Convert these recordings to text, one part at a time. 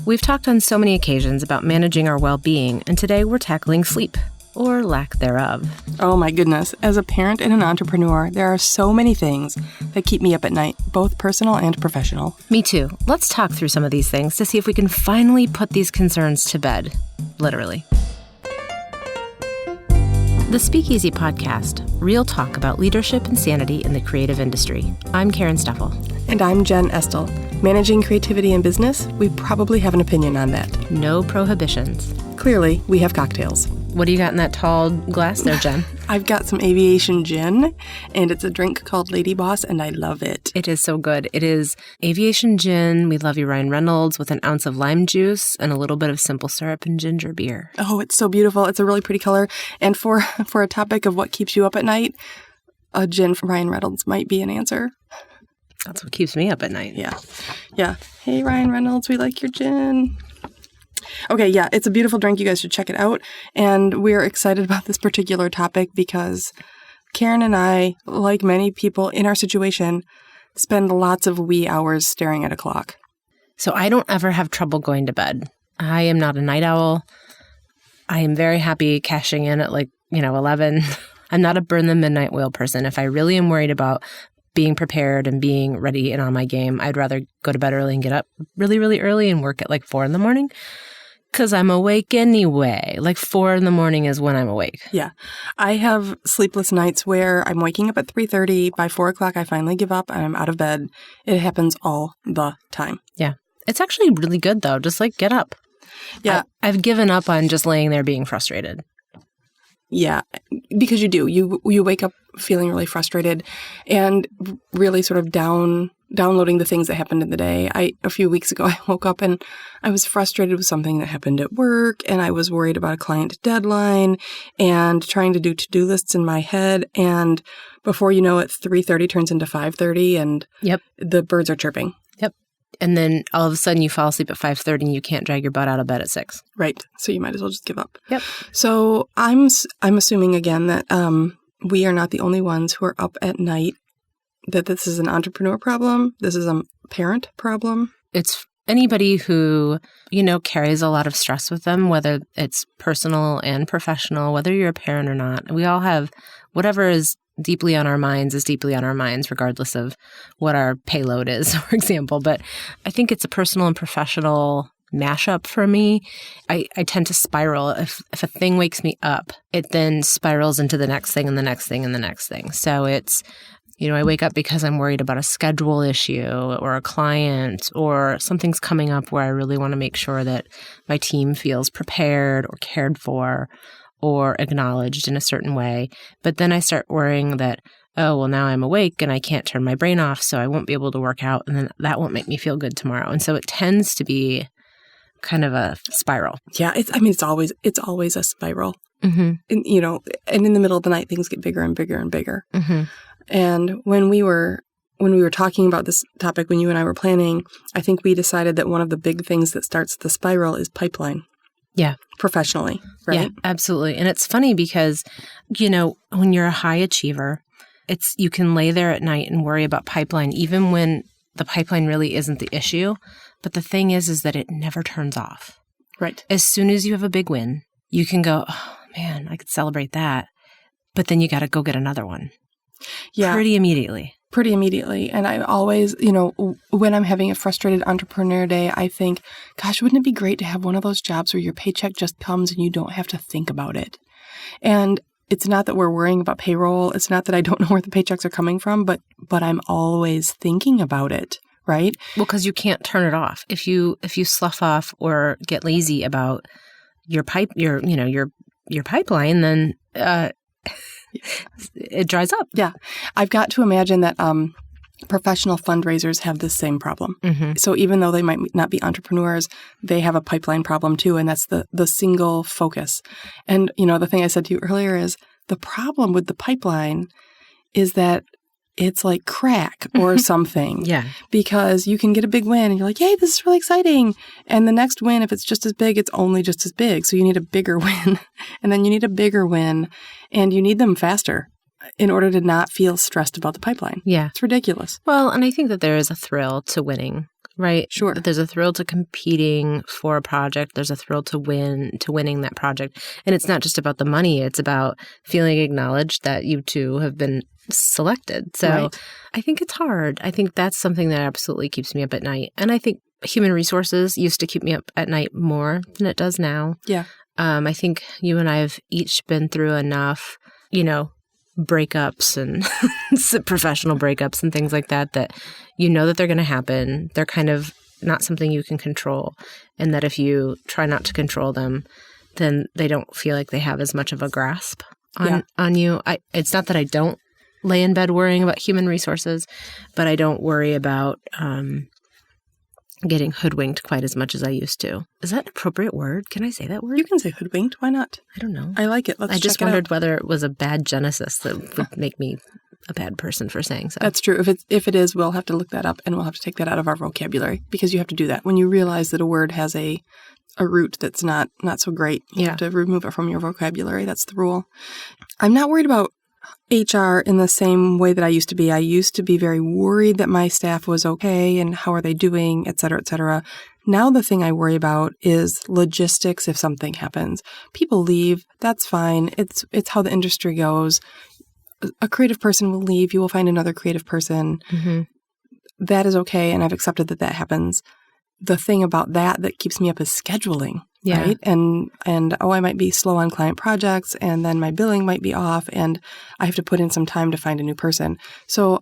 We've talked on so many occasions about managing our well-being, and today we're tackling sleep, or lack thereof. Oh my goodness. As a parent and an entrepreneur, there are so many things that keep me up at night, both personal and professional. Me too. Let's talk through some of these things to see if we can finally put these concerns to bed. Literally. The Speakeasy Podcast, real talk about leadership and sanity in the creative industry. I'm Karen Steffel. And I'm Jen Estel. Managing creativity in business, we probably have an opinion on that. No prohibitions. Clearly, we have cocktails. What do you got in that tall glass there, Jen? I've got some aviation gin, and it's a drink called Lady Boss, and I love it. It is so good. It is aviation gin, We Love You Ryan Reynolds, with an ounce of lime juice and a little bit of simple syrup and ginger beer. Oh, it's so beautiful. It's a really pretty color. And for a topic of what keeps you up at night, a gin from Ryan Reynolds might be an answer. That's what keeps me up at night. Yeah. Hey, Ryan Reynolds, we like your gin. Okay, yeah, it's a beautiful drink. You guys should check it out. And we're excited about this particular topic because Karen and I, like many people in our situation, spend lots of wee hours staring at a clock. So I don't ever have trouble going to bed. I am not a night owl. I am very happy cashing in at 11. I'm not a burn the midnight oil person. If I really am worried about being prepared and being ready and on my game, I'd rather go to bed early and get up really, really early and work at 4 a.m. Because I'm awake anyway. 4 a.m. is when I'm awake. Yeah. I have sleepless nights where I'm waking up at 3:30. By 4 o'clock, I finally give up and I'm out of bed. It happens all the time. Yeah. It's actually really good, though. Just get up. Yeah. I've given up on just laying there being frustrated. Yeah, because you do. You wake up feeling really frustrated and really sort of downloading the things that happened in the day. A few weeks ago, I woke up and I was frustrated with something that happened at work, and I was worried about a client deadline and trying to do to-do lists in my head. And before you know it, 3:30 turns into 5:30 and Yep. The birds are chirping. Yep. And then all of a sudden you fall asleep at 5:30 and you can't drag your butt out of bed at 6. Right. So you might as well just give up. Yep. So I'm assuming again that we are not the only ones who are up at night, that this is an entrepreneur problem. This is a parent problem. It's anybody who, carries a lot of stress with them, whether it's personal and professional, whether you're a parent or not. We all have whatever is deeply on our minds is deeply on our minds, regardless of what our payload is, for example. But I think it's a personal and professional mashup for me. I tend to spiral. If a thing wakes me up, it then spirals into the next thing and the next thing and the next thing. So it's, I wake up because I'm worried about a schedule issue or a client or something's coming up where I really want to make sure that my team feels prepared or cared for or acknowledged in a certain way. But then I start worrying that, now I'm awake and I can't turn my brain off, so I won't be able to work out, and then that won't make me feel good tomorrow. And so it tends to be kind of a spiral. Yeah, it's always a spiral. Mm-hmm. And in the middle of the night, things get bigger and bigger and bigger. Mm-hmm. And when we were talking about this topic, when you and I were planning, I think we decided that one of the big things that starts the spiral is pipeline. Yeah. Professionally, right? Yeah, absolutely. And it's funny because, when you're a high achiever, you can lay there at night and worry about pipeline, even when the pipeline really isn't the issue. But the thing is that it never turns off. Right. As soon as you have a big win, you can go, oh man, I could celebrate that. But then you got to go get another one. Yeah. Pretty immediately. And I always, when I'm having a frustrated entrepreneur day, I think, gosh, wouldn't it be great to have one of those jobs where your paycheck just comes and you don't have to think about it? And it's not that we're worrying about payroll. It's not that I don't know where the paychecks are coming from, but I'm always thinking about it, right? Well, because you can't turn it off. If you slough off or get lazy about your pipeline, then it dries up. Yeah. I've got to imagine that professional fundraisers have the same problem. Mm-hmm. So even though they might not be entrepreneurs, they have a pipeline problem too, and that's the single focus. And, the thing I said to you earlier is the problem with the pipeline is that it's like crack or something. Yeah. Because you can get a big win and you're like, yay, this is really exciting. And the next win, if it's just as big, it's only just as big. So you need a bigger win. And then you need a bigger win. And you need them faster in order to not feel stressed about the pipeline. Yeah. It's ridiculous. Well, and I think that there is a thrill to winning Right. Sure. There's a thrill to competing for a project. There's a thrill to winning that project. And it's not just about the money. It's about feeling acknowledged that you two have been selected. So Right. I think it's hard. I think that's something that absolutely keeps me up at night. And I think human resources used to keep me up at night more than it does now. Yeah. I think you and I have each been through enough, breakups and professional breakups and things like that you know that they're going to happen. They're kind of not something you can control. And that if you try not to control them, then they don't feel like they have as much of a grasp on you. It's not that I don't lay in bed worrying about human resources, but I don't worry about getting hoodwinked quite as much as I used to. Is that an appropriate word? Can I say that word? You can say hoodwinked. Why not? I don't know. I like it. Let's I just check it wondered out. whether it was a bad genesis that would make me a bad person for saying so. That's true. If it is, we'll have to look that up and we'll have to take that out of our vocabulary because you have to do that. When you realize that a word has a root that's not so great, you have to remove it from your vocabulary. That's the rule. I'm not worried about HR in the same way that I used to be. I used to be very worried that my staff was okay and how are they doing, et cetera, et cetera. Now the thing I worry about is logistics if something happens. People leave. That's fine. It's how the industry goes. A creative person will leave. You will find another creative person. Mm-hmm. That is okay, and I've accepted that happens. The thing about that keeps me up is scheduling, right? And I might be slow on client projects, and then my billing might be off, and I have to put in some time to find a new person. So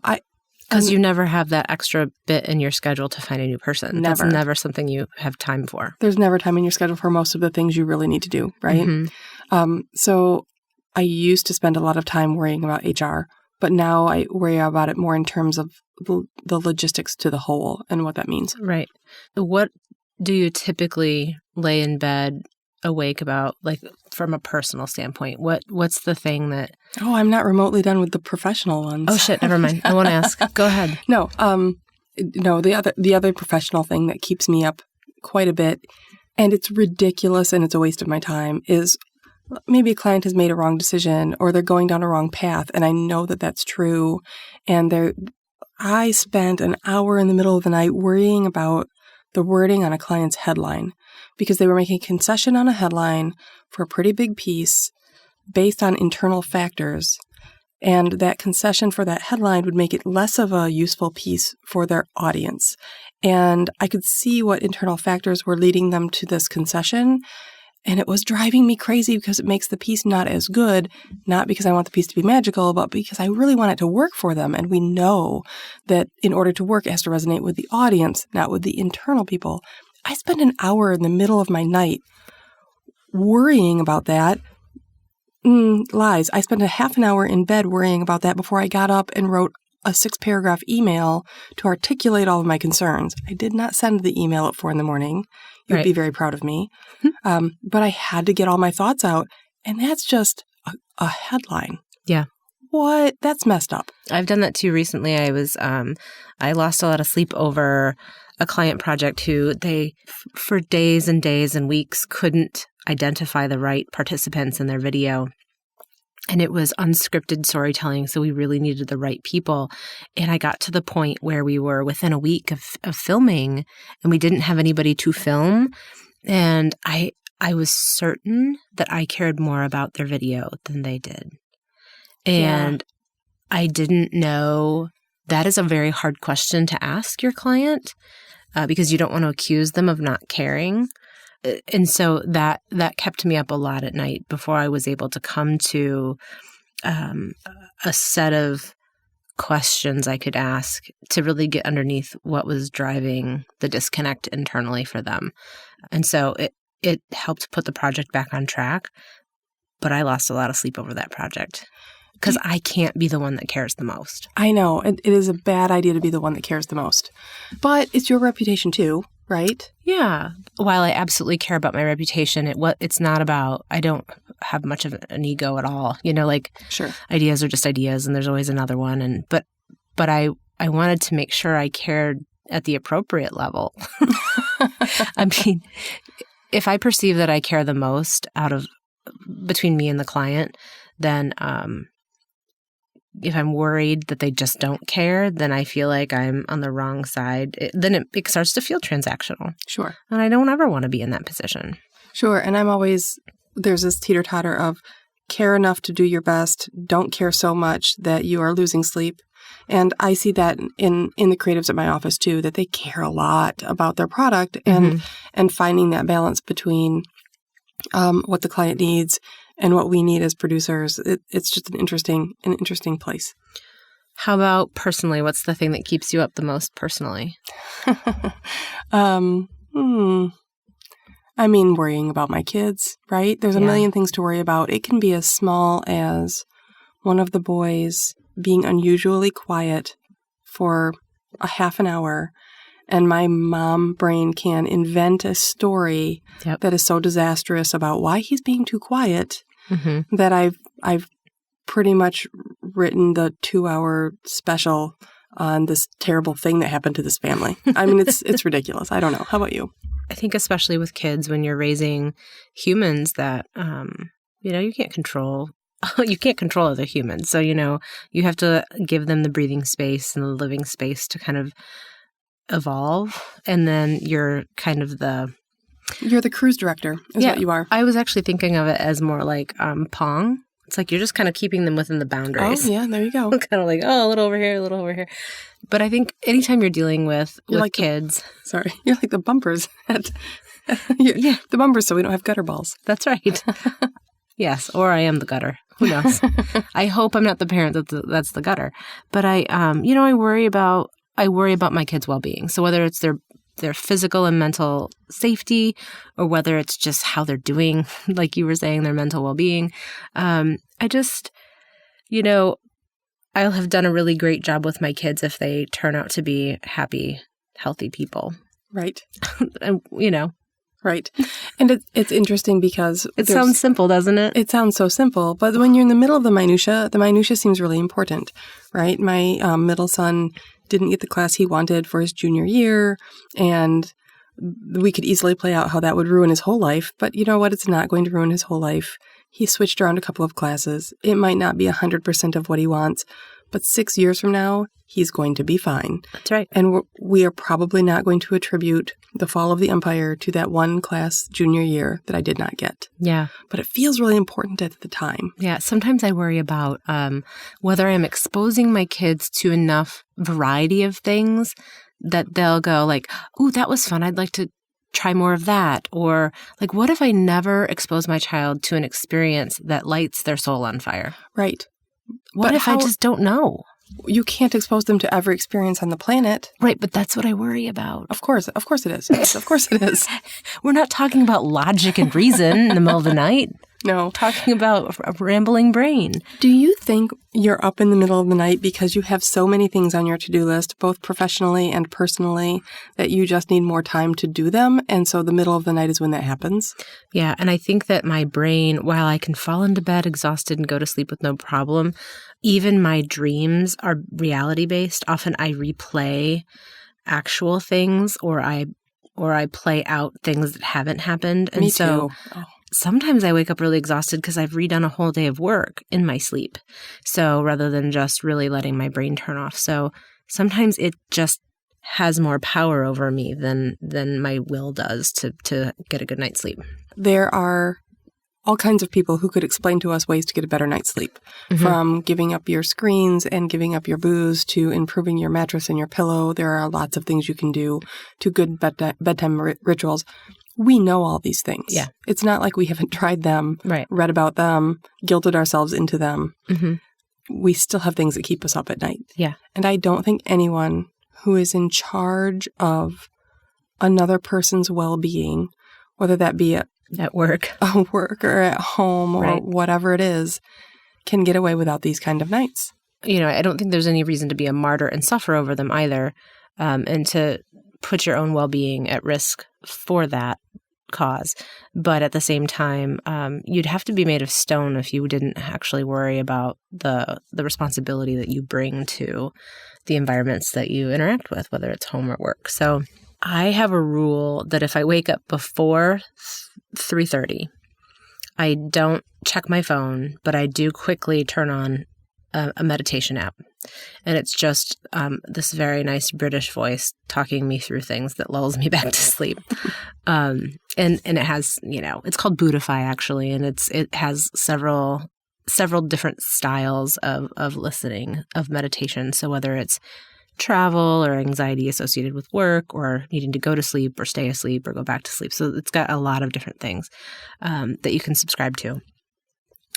Because you never have that extra bit in your schedule to find a new person. Never. That's never something you have time for. There's never time in your schedule for most of the things you really need to do, right? Mm-hmm. So I used to spend a lot of time worrying about HR, but now I worry about it more in terms of the logistics to the whole and what that means. Right. What do you typically lay in bed awake about, like from a personal standpoint? What's the thing that... Oh, I'm not remotely done with the professional ones. Oh, shit. Never mind. I won't ask. Go ahead. No, the other professional thing that keeps me up quite a bit, and it's ridiculous and it's a waste of my time, is maybe a client has made a wrong decision or they're going down a wrong path, and I know that that's true. And I spent an hour in the middle of the night worrying about the wording on a client's headline because they were making a concession on a headline for a pretty big piece based on internal factors. And that concession for that headline would make it less of a useful piece for their audience. And I could see what internal factors were leading them to this concession. And it was driving me crazy because it makes the piece not as good, not because I want the piece to be magical, but because I really want it to work for them. And we know that in order to work, it has to resonate with the audience, not with the internal people. I spent an hour in the middle of my night worrying about that. Lies. I spent a half an hour in bed worrying about that before I got up and wrote a 6-paragraph email to articulate all of my concerns. I did not send the email at 4 a.m. You'd be very proud of me. But I had to get all my thoughts out. And that's just a headline. Yeah. What? That's messed up. I've done that too recently. I lost a lot of sleep over a client project who they, for days and days and weeks, couldn't identify the right participants in their video. And it was unscripted storytelling, so we really needed the right people. And I got to the point where we were within a week of filming, and we didn't have anybody to film. And I was certain that I cared more about their video than they did. And I didn't know. That is a very hard question to ask your client because you don't want to accuse them of not caring. And so that kept me up a lot at night before I was able to come to a set of questions I could ask to really get underneath what was driving the disconnect internally for them. And so it helped put the project back on track, but I lost a lot of sleep over that project because I can't be the one that cares the most. I know. It is a bad idea to be the one that cares the most. But it's your reputation too, right? Yeah. While I absolutely care about my reputation, it's not about, I don't have much of an ego at all. Sure. Ideas are just ideas and there's always another one. But I wanted to make sure I cared at the appropriate level. I mean, if I perceive that I care the most between me and the client, then I'm worried that they just don't care, then I feel like I'm on the wrong side. Then it starts to feel transactional. Sure. And I don't ever want to be in that position. Sure. And there's this teeter-totter of care enough to do your best, don't care so much that you are losing sleep. And I see that in the creatives at my office too, that they care a lot about their product and finding that balance between what the client needs and what we need as producers. It's just an interesting place. How about personally? What's the thing that keeps you up the most personally? I mean, worrying about my kids, right? There's a million things to worry about. It can be as small as one of the boys being unusually quiet for a half an hour, and my mom brain can invent a story that is so disastrous about why he's being too quiet that I've pretty much written the 2-hour special on this terrible thing that happened to this family. I mean, it's ridiculous. I don't know. How about you? I think especially with kids, when you're raising humans that, you can't control. You can't control other humans. So, you have to give them the breathing space and the living space to kind of evolve. And then you're kind of You're the cruise director is what you are. I was actually thinking of it as more like Pong. It's like you're just kind of keeping them within the boundaries. Oh, yeah, there you go. Kind of like, a little over here, a little over here. But I think anytime you're dealing with like kids. You're like the bumpers the bumpers so we don't have gutter balls. That's right. Yes, or I am the gutter. Who knows? I hope I'm not the parent that's the gutter. But I worry about my kids' well-being. So whether it's their physical and mental safety, or whether it's just how they're doing, like you were saying, their mental well-being. I just, I'll have done a really great job with my kids if they turn out to be happy, healthy people. Right. And, Right. And it's interesting because it sounds simple, doesn't it? It sounds so simple, but when you're in the middle of the minutia seems really important, right? My middle son didn't get the class he wanted for his junior year, and we could easily play out how that would ruin his whole life. But you know what? It's not going to ruin his whole life. He switched around a couple of classes. It might not be 100% of what he wants, but 6 years from now, he's going to be fine. That's right. And we are probably not going to attribute the fall of the empire to that one class junior year that I did not get. Yeah. But it feels really important at the time. Yeah. Sometimes I worry about whether I'm exposing my kids to enough variety of things that they'll go like, ooh, that was fun. I'd like to try more of that. Or like, what if I never expose my child to an experience that lights their soul on fire? Right. What if I just don't know? You can't expose them to every experience on the planet. Right, but that's what I worry about. Of course it is. Of course it is. We're not talking about logic and reason in the middle of the night. No. Talking about a rambling brain. Do you think you're up in the middle of the night because you have so many things on your to-do list, both professionally and personally, that you just need more time to do them? And so the middle of the night is when that happens? Yeah, and I think that my brain, while I can fall into bed exhausted and go to sleep with no problem, even my dreams are reality-based. Often I replay actual things or I play out things that haven't happened. And Me so too. Sometimes I wake up really exhausted because I've redone a whole day of work in my sleep. So rather than just really letting my brain turn off. So sometimes it just has more power over me than my will does to get a good night's sleep. There are all kinds of people who could explain to us ways to get a better night's sleep, from giving up your screens and giving up your booze to improving your mattress and your pillow. There are lots of things you can do to good bedtime rituals. We know all these things. Yeah. It's not like we haven't tried them, right, read about them, guilted ourselves into them. Mm-hmm. We still have things that keep us up at night. Yeah. And I don't think anyone who is in charge of another person's well-being, whether that be at work or at home or whatever it is, can get away without these kind of nights. I don't think there's any reason to be a martyr and suffer over them either, and to put your own well-being at risk for that cause. But at the same time, you'd have to be made of stone if you didn't actually worry about the responsibility that you bring to the environments that you interact with, whether it's home or work. So I have a rule that if I wake up before 3:30, I don't check my phone, but I do quickly turn on a meditation app. And it's just this very nice British voice talking me through things that lulls me back to sleep. And it has, it's called Buddhify actually, and it has several different styles of listening, of meditation. So whether it's travel or anxiety associated with work or needing to go to sleep or stay asleep or go back to sleep. So it's got a lot of different things that you can subscribe to.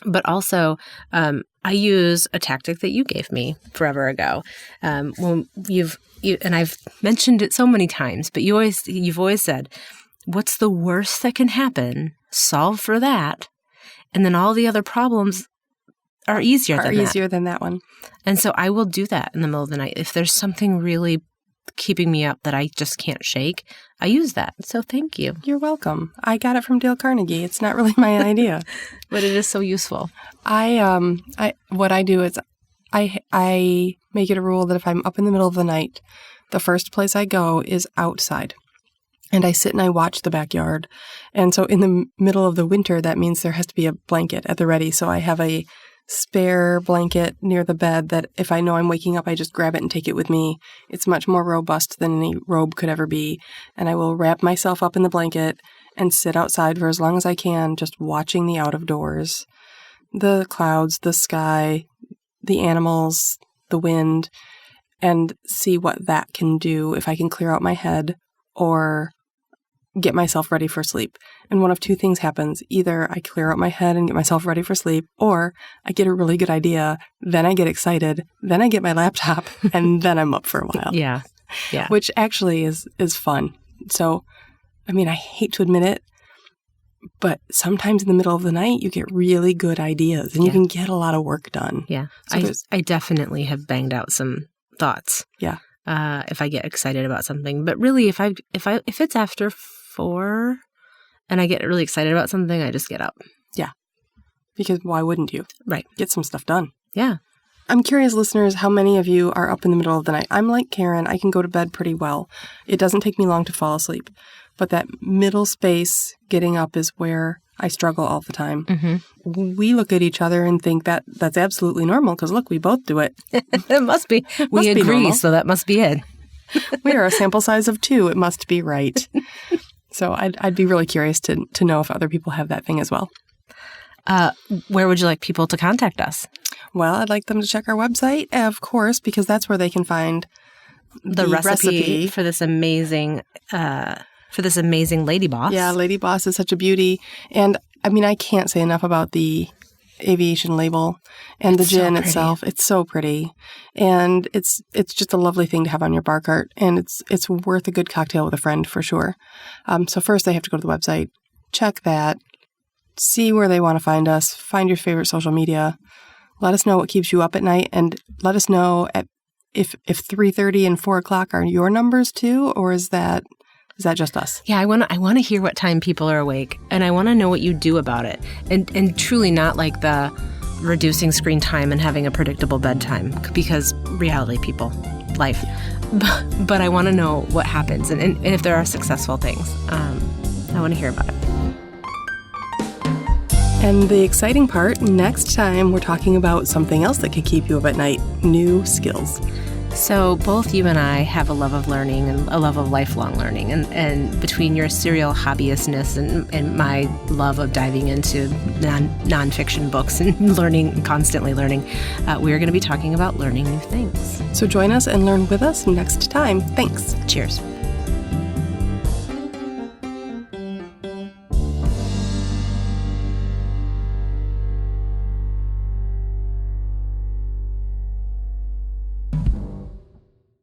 But also, I use a tactic that you gave me forever ago. When and I've mentioned it so many times, but you've always said, what's the worst that can happen? Solve for that. And then all the other problems are easier than that one. And so I will do that in the middle of the night. If there's something really keeping me up that I just can't shake, I use that. So thank you. You're welcome. I got it from Dale Carnegie. It's not really my idea. But it is so useful. What I do is I make it a rule that if I'm up in the middle of the night, the first place I go is outside. And I sit and I watch the backyard. And so in the middle of the winter, that means there has to be a blanket at the ready. So I have a spare blanket near the bed that if I know I'm waking up, I just grab it and take it with me. It's much more robust than any robe could ever be. And I will wrap myself up in the blanket and sit outside for as long as I can, just watching the out of doors, the clouds, the sky, the animals, the wind, and see what that can do if I can clear out my head or get myself ready for sleep. And one of two things happens. Either I clear out my head and get myself ready for sleep, or I get a really good idea, then I get excited, then I get my laptop, and then I'm up for a while. Yeah. Which actually is fun. So, I hate to admit it, but sometimes in the middle of the night, you get really good ideas, and you can get a lot of work done. Yeah. So I definitely have banged out some thoughts. Yeah. If I get excited about something. But really, if it's after 4 and I get really excited about something, I just get up. Yeah. Because why wouldn't you? Right. Get some stuff done. Yeah. I'm curious, listeners, how many of you are up in the middle of the night? I'm like Karen. I can go to bed pretty well. It doesn't take me long to fall asleep. But that middle space, getting up, is where I struggle all the time. Mm-hmm. We look at each other and think that's absolutely normal because, look, we both do it. It must be. We agree, so that must be it. We are a sample size of 2. It must be right. So I'd be really curious to know if other people have that thing as well. Where would you like people to contact us? Well, I'd like them to check our website, of course, because that's where they can find the recipe for this amazing Lady Boss. Yeah, Lady Boss is such a beauty. And I can't say enough about the aviation label and the gin itself. It's so pretty. And it's just a lovely thing to have on your bar cart. And it's worth a good cocktail with a friend for sure. So first they have to go to the website, check that, see where they want to find us, find your favorite social media. Let us know what keeps you up at night, and let us know if 3:30 and 4 o'clock are your numbers too, or is that just us? Yeah, I want to hear what time people are awake, and I want to know what you do about it, and truly not like the reducing screen time and having a predictable bedtime, because reality, people, life. But I want to know what happens, and if there are successful things. I want to hear about it. And the exciting part, next time we're talking about something else that could keep you up at night, new skills. So both you and I have a love of learning and a love of lifelong learning. And between your serial hobbyistness and my love of diving into nonfiction books and learning, constantly learning, we're going to be talking about learning new things. So join us and learn with us next time. Thanks. Cheers.